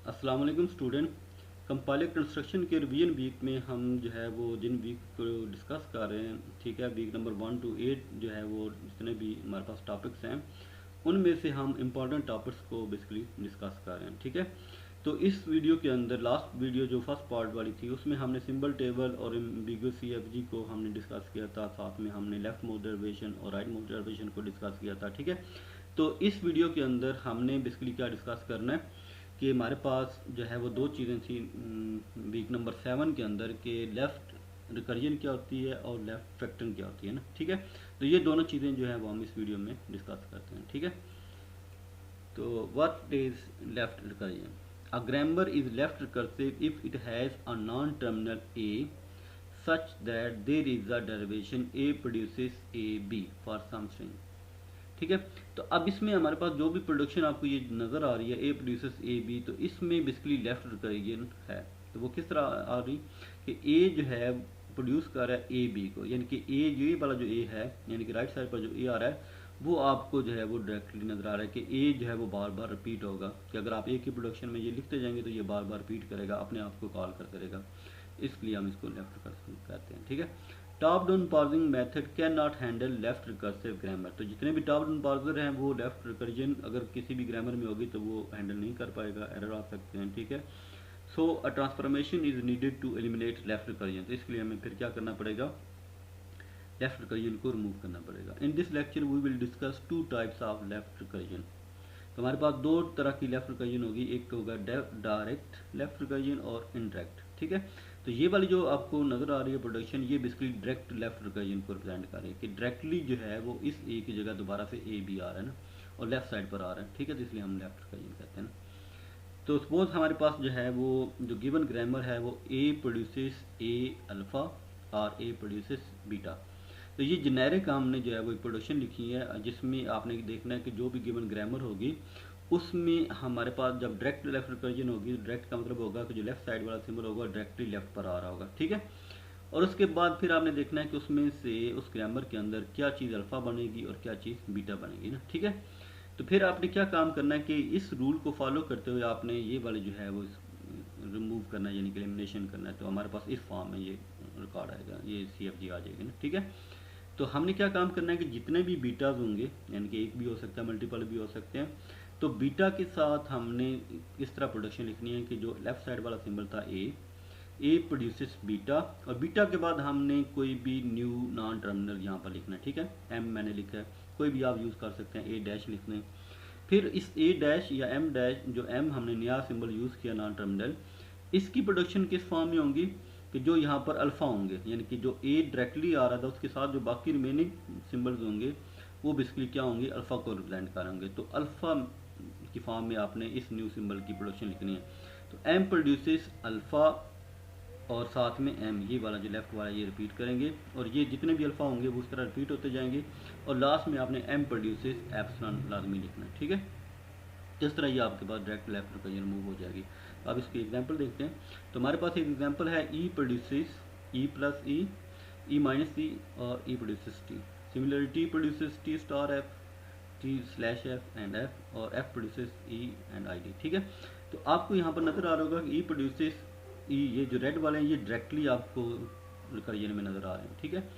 अस्सलाम वालेकुम student. Compiler construction के रिवीजन वीक में हम जो है वो जिन वीक को डिस्कस कर रहे हैं, ठीक है, वीक नंबर 1 to 8 जो है वो जितने भी हमारे पास टॉपिक्स हैं उनमें से हम इम्पॉर्टेंट टॉपिक्स को बेसिकली डिस्कस कर रहे हैं, ठीक है। तो इस वीडियो के अंदर लास्ट वीडियो जो फर्स्ट पार्ट वाली थी उसमें हमने सिंबल टेबल और एम्बिगुअस सीएफजी को हमने डिस्कस किया था, साथ में हमने लेफ्ट मोड डेरिवेशन और राइट मोड डेरिवेशन को डिस्कस किया था, ठीक है। तो इस वीडियो के अंदर हमने बेसिकली क्या डिस्कस करना है कि हमारे पास जो है वो दो चीज़ें थी वीक नंबर 7 के अंदर के लेफ़्ट रिकर्जन क्या होती है और लेफ़्ट फैक्टरिंग क्या होती है ना, ठीक है। तो ये दोनों चीज़ें जो है वो हम इस वीडियो में डिस्कस करते हैं, ठीक है। तो what is left recursion? A grammar is left recursive if it has a non terminal A such that there is a derivation a produces a b for some string, ठीक है। तो अब इसमें हमारे पास जो भी प्रोडक्शन आपको ये नज़र आ रही है ए प्रोड्यूसर्स ए बी, तो इसमें बेसिकली लेफ्ट रिकर्जन है। तो वो किस तरह आ रही कि ए जो है प्रोड्यूस कर रहा है ए बी को, यानी कि ए जो ये वाला जो ए है, यानी कि राइट साइड पर जो ए आ रहा है वो आपको जो है वो डायरेक्टली नज़र आ रहा है कि ए जो है वो बार बार रिपीट होगा, कि अगर आप ए की प्रोडक्शन में ये लिखते जाएंगे तो ये बार बार रिपीट करेगा, अपने आप को कॉल कर करेगा, इसलिए हम इसको लेफ्ट रिकर्सिव कहते हैं, ठीक है। Top down parsing method can not handle left recursive grammar. तो जितने भी टॉप डाउन पार्सर हैं वो लेफ्ट रिकर्जन अगर किसी भी ग्रामर में होगी तो वो हैंडल नहीं कर पाएगा, एरर आ सकते हैं, ठीक है। So a transformation is needed to eliminate left recursion. तो इसके लिए हमें फिर क्या करना पड़ेगा, लेफ्ट रिकर्जन को रिमूव करना पड़ेगा। In this lecture we will discuss two types of left recursion. तो हमारे पास दो तरह की लेफ्ट रिकर्जन होगी, एक होगा डायरेक्ट लेफ्ट रिकर्जन और इनडायरेक्ट, ठीक है। तो ये वाली जो आपको नज़र आ रही है प्रोडक्शन, ये बेसिकली डायरेक्ट लेफ्ट रिकर्जन को रिप्रेजेंट कर रही है कि डायरेक्टली जो है वो इस ए की जगह दोबारा से ए भी आ रहा है ना, और लेफ्ट साइड पर आ रहा है, ठीक है। तो इसलिए हम लेफ्ट रिकर्जन कहते हैं ना। तो सपोज हमारे पास जो है वो जो गिवन ग्रामर है वो ए प्रोड्यूसेस ए अल्फ़ा और ए प्रोड्यूसेस बीटा। तो ये जेनेरिक हमने जो है वो प्रोडक्शन लिखी है, जिसमें आपने देखना है कि जो भी गिवन ग्रामर होगी उसमें हमारे पास जब डायरेक्ट लेफ्ट रिकर्जन होगी, डायरेक्ट का मतलब होगा कि जो लेफ्ट साइड वाला सिंबल होगा डायरेक्टली लेफ्ट पर आ रहा होगा, ठीक है। और उसके बाद फिर आपने देखना है कि उसमें से उस ग्रामर के अंदर क्या चीज़ अल्फ़ा बनेगी और क्या चीज़ बीटा बनेगी ना, ठीक है। तो फिर आपने क्या काम करना है कि इस रूल को फॉलो करते हुए आपने ये वाले जो है वो रिमूव करना है, यानी कि एलिमिनेशन करना है। तो हमारे पास इस फॉर्म में ये रिकॉर्ड आएगा, ये CFG आ जाएगी ना, ठीक है। तो हमने क्या काम करना है कि जितने भी बीटाज होंगे, यानी कि एक भी हो सकता है, मल्टीपल भी हो सकते हैं, तो बीटा के साथ हमने इस तरह प्रोडक्शन लिखनी है कि जो लेफ्ट साइड वाला सिंबल था ए प्रोड्यूसेस बीटा, और बीटा के बाद हमने कोई भी न्यू नॉन टर्मिनल यहाँ पर लिखना है, ठीक है। एम मैंने लिखा है, कोई भी आप यूज़ कर सकते हैं, ए डैश लिख लें। फिर इस ए डैश या एम डैश, जो एम हमने नया सिंबल यूज़ किया नॉन टर्मिनल, इसकी प्रोडक्शन किस फॉर्म में होंगी कि जो यहाँ पर अल्फ़ा होंगे, यानी कि जो ए डायरेक्टली आ रहा था उसके साथ जो बाकी रिमेनिंग सिंबल्स होंगे वो बेसिकली क्या होंगे, अल्फ़ा को रिप्रेजेंट करेंगे। तो अल्फ़ा की फॉर्म में आपने इस न्यू सिंबल की प्रोडक्शन लिखनी है। तो एम प्रोड्यूसेस अल्फ़ा और साथ में एम, ये वाला जो लेफ्ट वाला ये रिपीट करेंगे, और ये जितने भी अल्फ़ा होंगे वो उस तरह रिपीट होते जाएंगे, और लास्ट में आपने एम प्रोड्यूसेस एप्सिलॉन लाजमी लिखना है, ठीक है। इस तरह ये आपके पास डायरेक्ट लेफ्ट रिकर्जन रिमूव हो जाएगी। अब इसकी एग्जांपल देखते हैं। तो हमारे पास एक एग्जांपल है E produces E plus E minus E और E produces T. Similarly T produces T star F, T slash F and F, और F produces E and I D, ठीक है। तो आपको यहाँ पर नज़र आ रहा होगा कि ई प्रोड्यूसेस ई, ये जो रेड वाले हैं ये डायरेक्टली आपको रिकर्जन में नज़र आ रहे हैं, ठीक है।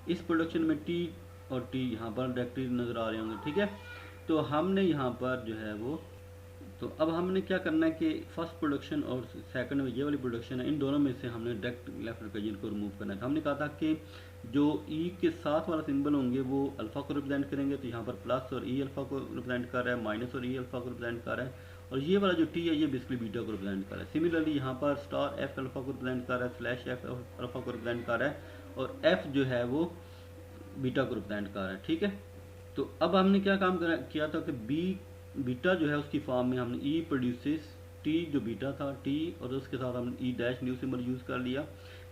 इस प्रोडक्शन में टी और टी यहाँ पर डायरेक्टली नज़र आ रहे होंगे, ठीक है। तो हमने यहाँ पर जो है वो, तो अब हमने क्या करना है कि फर्स्ट प्रोडक्शन और सेकंड में ये वाली प्रोडक्शन है, इन दोनों में से हमने डायरेक्ट लेफ्ट रिकर्जन को रिमूव करना है। तो हमने कहा था कि जो ई के साथ वाला सिंबल होंगे वो अल्फ़ा को रिप्रेजेंट करेंगे, तो यहाँ पर प्लस और ई अल्फ़ा को रिप्रेजेंट कर रहा है, माइनस और ई अल्फ़ा को रिप्रेजेंट कर रहा है, और ये वाला जो टी है ये बेसिकली बीटा को रिप्रेजेंट कर रहा है। सिमिलरली यहाँ पर स्टार एफ अल्फ़ा को रिप्रेजेंट कर रहा है, स्लैश एफ अल्फ़ा को रिप्रेजेंट कर रहा है, और एफ जो है वो बीटा को रिप्रेजेंट कर रहा है, ठीक है। तो अब हमने क्या काम किया था कि बी बीटा जो है उसकी फॉर्म में हमने ई प्रोड्यूसेस टी, जो बीटा था टी, और उसके साथ हमने ई डैश न्यू सिंबल यूज़ कर लिया।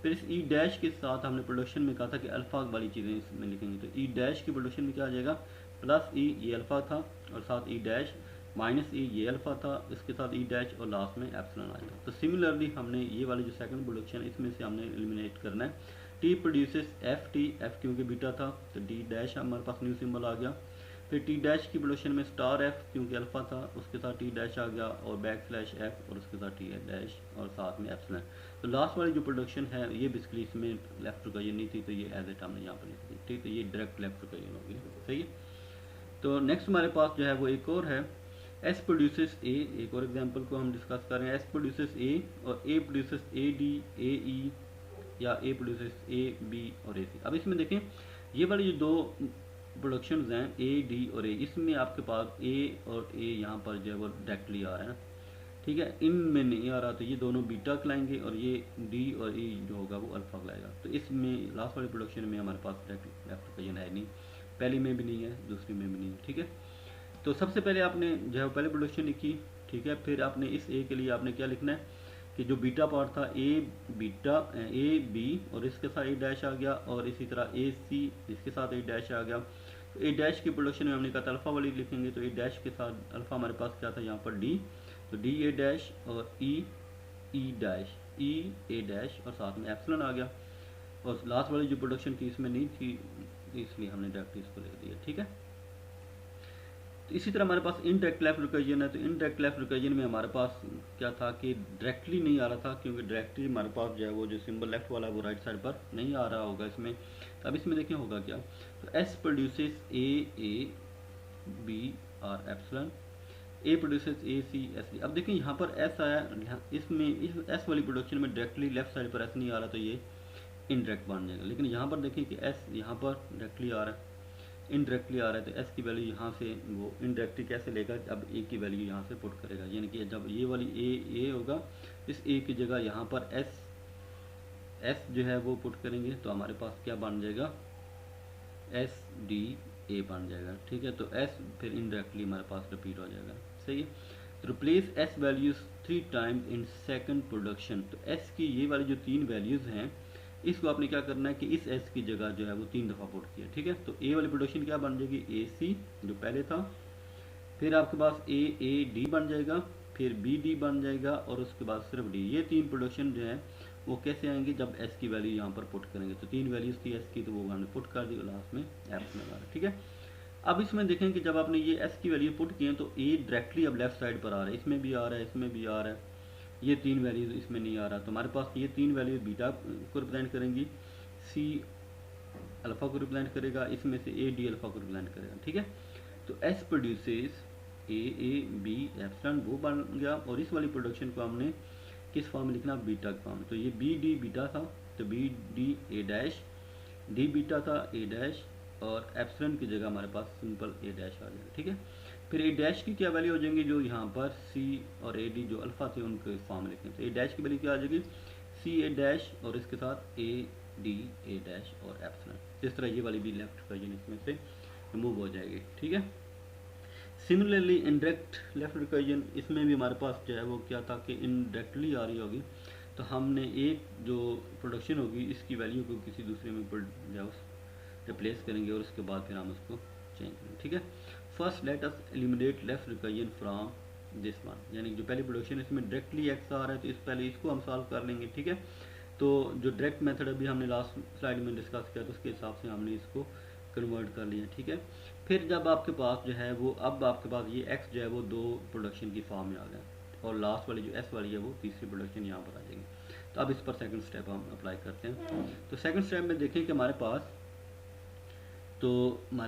फिर इस ई डैश के साथ हमने प्रोडक्शन में कहा था कि अल्फ़ा वाली चीज़ें इसमें लिखेंगे। तो ई डैश की प्रोडक्शन में क्या आ जाएगा, प्लस ई ये अल्फ़ा था, और साथ ई डैश, माइनस ई ये अल्फ़ा था, इसके साथ ई डैश, और लास्ट में एप्सिलॉन आएगा। तो सिमिलरली हमने ये वाली जो सेकंड प्रोडक्शन है इसमें से हमने एलिमिनेट करना है। T produces F T, F क्योंकि बीटा था तो डी डैश हमारे पास न्यू सिंबल आ गया। फिर टी डैश की प्रोडक्शन में स्टार एफ क्योंकि अल्फ़ा था उसके साथ टी डैश आ गया और बैक स्लैश एफ और उसके साथ टी डैश और साथ में एप्सिलॉन। तो लास्ट वाली जो प्रोडक्शन है ये बेसिकली इसमें लेफ्ट रिकर्जन नहीं थी, तो ये एज एट हमने यहाँ पर लिख दी। ठीक है, ये डायरेक्ट लेफ्ट रिकर्जन होगी। सही है। तो नेक्स्ट हमारे पास जो है वो एक और है, एस प्रोड्यूसेस ए। एक और एग्जांपल को हम डिस्कस कर रहे हैं। एस प्रोड्यूसेस ए और ए प्रोड्यूसेस ए डी ए ई या ए प्रोड्यूसेस ए बी और ए सी। अब इसमें देखें ये वाली जो दो प्रोडक्शंस हैं ए डी और ए, इसमें आपके पास ए और ए यहाँ पर जो है वो डायरेक्टली आ रहा है ना। ठीक है, इनमें नहीं आ रहा तो ये दोनों बीटा कहलाएंगे और ये डी और ई जो होगा वो अल्फा कहलाएगा। तो इसमें लास्ट वाली प्रोडक्शन में हमारे पास डायरेक्ट लेफ्ट रिकर्जन है नहीं, पहली में भी नहीं है, दूसरी में भी नहीं है। ठीक है, तो सबसे पहले आपने जो है पहले प्रोडक्शन लिखी। ठीक है, फिर आपने इस ए के लिए आपने क्या लिखना है कि जो बीटा पार्ट था ए बीटा ए बी और इसके साथ ए डैश आ गया और इसी तरह ए सी इसके साथ ए डैश आ गया। तो ए डैश की प्रोडक्शन में हमने कहा था अल्फ़ा वाली लिखेंगे, तो ए डैश के साथ अल्फ़ा हमारे पास क्या था यहाँ पर डी, तो डी ए डैश और ई डैश ई ए डैश और साथ में एप्सिलॉन आ गया। और लास्ट वाली जो प्रोडक्शन थी इसमें नहीं थी इसलिए हमने डायरेक्टली इसको लिख दिया। ठीक है, तो इसी तरह हमारे पास इनडायरेक्ट लेफ्ट रिकर्जन है। तो इनडायरेक्ट लेफ्ट रिकर्जन में हमारे पास क्या था कि डायरेक्टली नहीं आ रहा था क्योंकि डायरेक्टली हमारे पास जो है वो जो सिंबल लेफ्ट वाला वो राइट साइड पर नहीं आ रहा होगा इसमें। तो अब इसमें देखें होगा क्या, तो S produces A B or epsilon, A produces A C S D. अब देखिए यहाँ पर एस आया, इसमें इस एस वाली प्रोडक्शन में डायरेक्टली लेफ्ट साइड पर एस नहीं आ रहा तो ये इनडायरेक्ट बन जाएगा। लेकिन यहाँ पर देखें कि एस यहाँ पर डायरेक्टली आ रहा है, इनडायरेक्टली आ रहा है, तो एस की वैल्यू यहाँ से वो इनडायरेक्टली कैसे लेगा, अब ए की वैल्यू यहाँ से पुट करेगा। यानी कि जब ये वाली ए होगा इस ए की जगह यहाँ पर एस जो है वो पुट करेंगे तो हमारे पास क्या बन जाएगा, एस डी ए बन जाएगा। ठीक है, तो एस फिर इनडायरेक्टली हमारे पास रिपीट हो जाएगा। सही है, तो replace S values 3 times in second production. तो एस की ये वाली जो 3 वैल्यूज़ हैं इसको आपने क्या करना है कि इस एस की जगह जो है वो 3 दफ़ा पुट किया। ठीक है, तो ए वाली प्रोडक्शन क्या बन जाएगी, ए सी जो पहले था, फिर आपके पास ए डी बन जाएगा, फिर बी डी बन जाएगा और उसके बाद सिर्फ डी। ये 3 प्रोडक्शन जो है वो कैसे आएंगे, जब एस की वैल्यू यहाँ पर पुट करेंगे। तो 3 वैल्यूज़ थी एस की तो वो हमने पुट कर दी और लास्ट में एफ में लगा। ठीक है, अब इसमें देखें कि जब आपने ये एस की वैल्यू पुट की है तो ए डायरेक्टली अब लेफ्ट साइड पर आ रहा है, इसमें भी आ रहा है, इसमें भी आ रहा है, ये 3 वैल्यूज इसमें नहीं आ रहा। तो हमारे पास ये 3 वैल्यूज बीटा को रिप्रेजेंट करेंगी, सी अल्फ़ा को रिप्रेजेंट करेगा, इसमें से ए डी अल्फ़ा को रिप्रेजेंट करेगा। ठीक है, तो S produces A B epsilon वो बन गया और इस वाली प्रोडक्शन को हमने किस फॉर्म में लिखना, बीटा के फॉर्म में। तो ये बी डी बीटा था तो B D A dash, D beta था ए डैश और एप्सिलॉन की जगह हमारे पास सिंपल ए डैश आ जाएगा। ठीक है, फिर ए डैश की क्या वैल्यू हो जाएंगी, जो यहाँ पर सी और ए डी जो अल्फ़ा थे उनके फॉर्म में लिखें। तो ए डैश की वैल्यू क्या आ जाएगी, सी ए डैश और इसके साथ ए डी ए डैश और एप्सिलॉन। इस तरह ये वाली भी लेफ्ट रिकर्जन इसमें से रिमूव हो जाएगी। ठीक है, सिमिलरली इनडायरेक्ट लेफ्ट रिकर्जन इसमें भी हमारे पास जो है वो क्या था कि इनडायरेक्टली आ रही होगी, तो हमने एक जो प्रोडक्शन होगी इसकी वैल्यू को किसी दूसरे में रिप्लेस करेंगे और उसके बाद फिर हम उसको चेंज करेंगे। ठीक है, first let us eliminate left recursion from this one. यानी जो पहली प्रोडक्शन है इसमें डायरेक्टली एक्स आ रहा है तो इस पहले इसको हम सॉल्व कर लेंगे। ठीक है, तो जो डायरेक्ट मेथड अभी हमने लास्ट स्लाइड में डिस्कस किया तो उसके हिसाब से हमने इसको कन्वर्ट कर लिया। ठीक है, फिर जब आपके पास जो है वो अब आपके पास ये एक्स जो है वो 2 प्रोडक्शन की फॉर्म में आ गया और लास्ट वाली जो एस वाली है वो तीसरी प्रोडक्शन यहाँ पर आ जाएगी। तो अब इस पर सेकंड स्टेप हम अप्लाई करते हैं। तो सेकंड स्टेप में देखें कि हमारे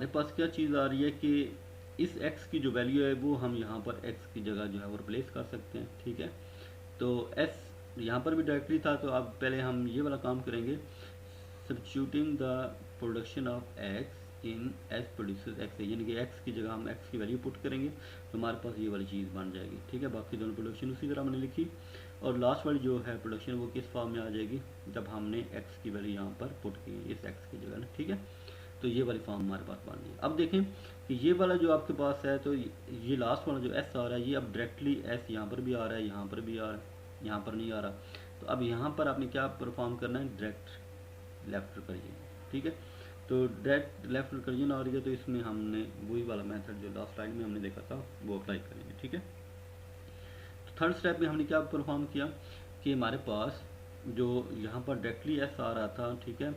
पास क्या चीज़ आ रही है कि इस x की जो वैल्यू है वो हम यहाँ पर x की जगह जो है वो रिप्लेस कर सकते हैं। ठीक है, तो s यहाँ पर भी डायरेक्टली था तो अब पहले हम ये वाला काम करेंगे, substituting the production of x in S produces x, यानी कि x की जगह हम x की वैल्यू पुट करेंगे तो हमारे पास ये वाली चीज़ बन जाएगी। ठीक है, बाकी दोनों प्रोडक्शन उसी तरह हमने लिखी और लास्ट वाली जो है प्रोडक्शन वो किस फॉर्म में आ जाएगी, जब हमने x की वैल्यू यहाँ पर पुट की इस x की जगह ना। ठीक है, तो ये वाली फॉर्म हमारे पास बन गई। अब देखें कि ये वाला जो आपके पास है तो ये लास्ट वाला जो एस आ रहा है ये अब डायरेक्टली एस यहाँ पर भी आ रहा है, यहाँ पर भी आ रहा है, यहाँ पर नहीं आ रहा। तो अब यहाँ पर आपने क्या परफॉर्म करना है, डायरेक्ट लेफ्ट रिकर्जन। ठीक है, तो डायरेक्ट लेफ्ट रिकर्जन आ रही है तो इसमें हमने वही वाला मेथड जो लास्ट स्लाइड में हमने देखा था वो अप्लाई करेंगे। ठीक है, तो थर्ड स्टेप में हमने क्या परफॉर्म किया कि हमारे पास जो यहाँ पर डायरेक्टली एस आ रहा था, ठीक है,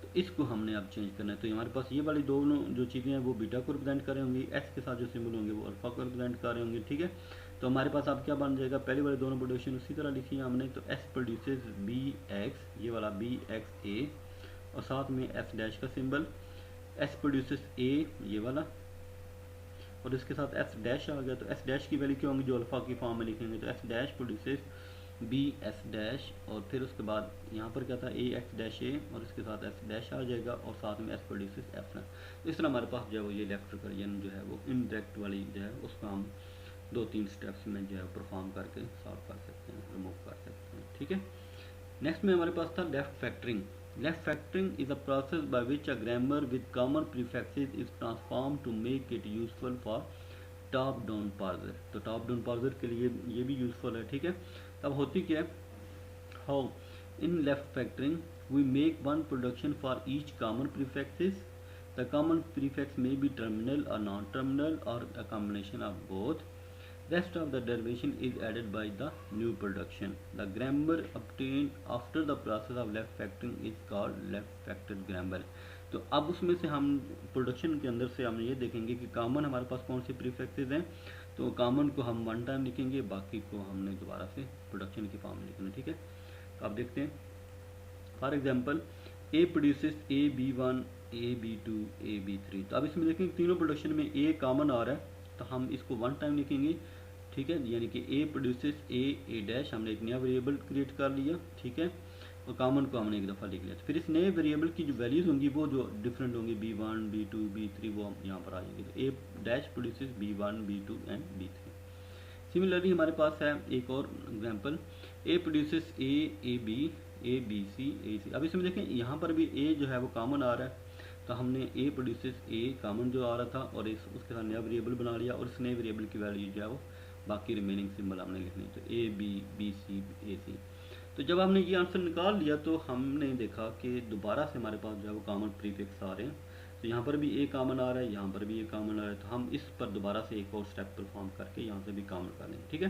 तो इसको हमने अब चेंज करना है। तो हमारे पास ये वाली दोनों जो चीज़ें हैं वो बीटा को रिप्रेजेंट कर रहे होंगी, एस के साथ जो सिंबल होंगे वो अल्फा को रिप्रेजेंट कर रहे होंगे, ठीक है। तो हमारे पास अब क्या बन जाएगा, पहले वाले दोनों प्रोडक्शन उसी तरह लिखी है हमने। तो एस प्रोड्यूसेस बी एक्स, ये वाला बी एक्स ए, और साथ में एस डैश का सिंबल, एस प्रोड्यूसेस ए ये वाला, और इसके साथ एस डैश आ गया। तो एस डैश की वैल्यू क्या होंगी, जो अल्फा की फॉर्म में लिखेंगे। तो S dash produces B S dash, और फिर उसके बाद यहाँ पर क्या था, ए एक्स डैश ए, और इसके साथ एस डैश आ जाएगा, और साथ में एस प्रोड्यूसेस एफ ना। तो इस तरह हमारे पास जो है वो ये लेफ्ट रिकर्जन जो है वो इनडायरेक्ट वाली जो है उसका हम 2-3 स्टेप्स में जो है परफॉर्म करके सॉल्व कर सकते हैं, रिमूव कर सकते हैं, ठीक है। नेक्स्ट में हमारे पास था left factoring. Left factoring is a process by which a grammar with common prefixes is transform to make it useful for top down parser. तो टॉप डाउन पार्सर के लिए ये भी यूजफुल है, ठीक है। तब होती क्या है, how in left factoring we make one production for each common prefixes. The common prefix may be terminal or non-terminal or a combination of both. Rest of the derivation is added by the new production. The grammar obtained after the process of left factoring is called left factored grammar. तो अब उसमें से हम production के अंदर से हम ये देखेंगे कि कॉमन हमारे पास कौन से प्रीफिक्सेस हैं। तो कॉमन को हम वन टाइम लिखेंगे, बाकी को हमने दोबारा से प्रोडक्शन की फॉर्म में लिखना, ठीक है। तो आप देखते हैं, for example A produces A B one A B two A B three. तो अब इसमें देखेंगे तीनों प्रोडक्शन में ए कॉमन आ रहा है, तो हम इसको वन टाइम लिखेंगे, ठीक है। यानी कि ए प्रोड्यूसेस ए डैश, हमने एक नया वेरिएबल क्रिएट कर लिया, ठीक है, और कॉमन को हमने एक दफ़ा लिख लिया। तो फिर इस नए वेरिएबल की जो वैल्यूज़ होंगी वो जो डिफरेंट होंगी, B one B two B three, वो हम यहाँ पर आ जाएंगे। तो A dash produces B one B two and B three. Similarly हमारे पास है एक और example, A produces A B A B C A C. अब इसमें देखें यहाँ पर भी ए जो है वो कॉमन आ रहा है, तो हमने ए प्रोड्यूसेस ए कॉमन जो आ रहा था और उसके साथ नया वेरिएबल बना लिया, और इस नए वेरिएबल की वैल्यू जो है वो बाकी रिमेनिंग सिंबल हमने लिखने। तो A B B C A सी। तो जब हमने ये आंसर निकाल लिया तो हमने देखा कि दोबारा से हमारे पास जो है वो कॉमन प्रीफिक्स आ रहे हैं। तो यहाँ पर भी ए कॉमन आ रहा है, यहाँ पर भी ए कॉमन आ रहा है, तो हम इस पर दोबारा से एक और स्टेप परफॉर्म करके यहाँ से भी कॉमन कर लेंगे, ठीक है।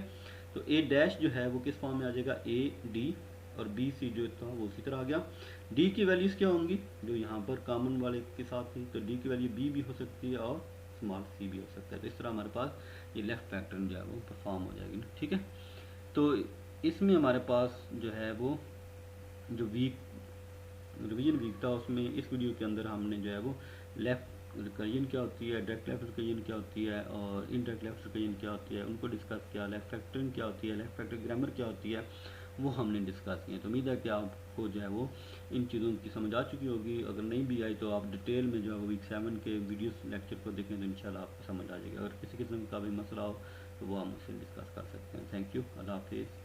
तो ए डैश जो है वो किस फॉर्म में आ जाएगा, ए डी, और बी सी जो था वो उसी तरह आ गया। डी की वैल्यूज़ क्या होंगी, जो यहाँ पर कॉमन वाले के साथ थी, तो डी की वैल्यू बी भी हो सकती है और स्मॉल सी भी हो सकता है। तो इस तरह हमारे पास ये लेफ्ट फैक्टर जो है वो परफॉर्म हो जाएगी, ठीक है। तो इसमें हमारे पास जो है वो जो वीक रिवीजन वीक था, उसमें इस वीडियो के अंदर हमने जो है वो लेफ्ट रिकर्जन क्या होती है, डायरेक्ट लेफ्ट रिकर्जन क्या होती है, और इनडायरेक्ट लेफ्ट रिकर्जन क्या होती है, उनको डिस्कस किया। लेफ्ट फैक्टरिंग क्या होती है, लेफ्ट फैक्टर ग्रामर क्या होती है, वो हमने डिस्कस किया। तो उम्मीद है कि आपको जो है वो इन चीज़ों की समझ आ चुकी होगी। अगर नहीं भी आई तो आप डिटेल में जो है वो वीक 7 के वीडियोस लेक्चर को देखें तो इंशाल्लाह आपको समझ आ जाएगी। अगर किसी किस्म का भी मसला हो तो वो हम उससे डिस्कस कर सकते हैं। थैंक यू, अल्लाह हाफिज़।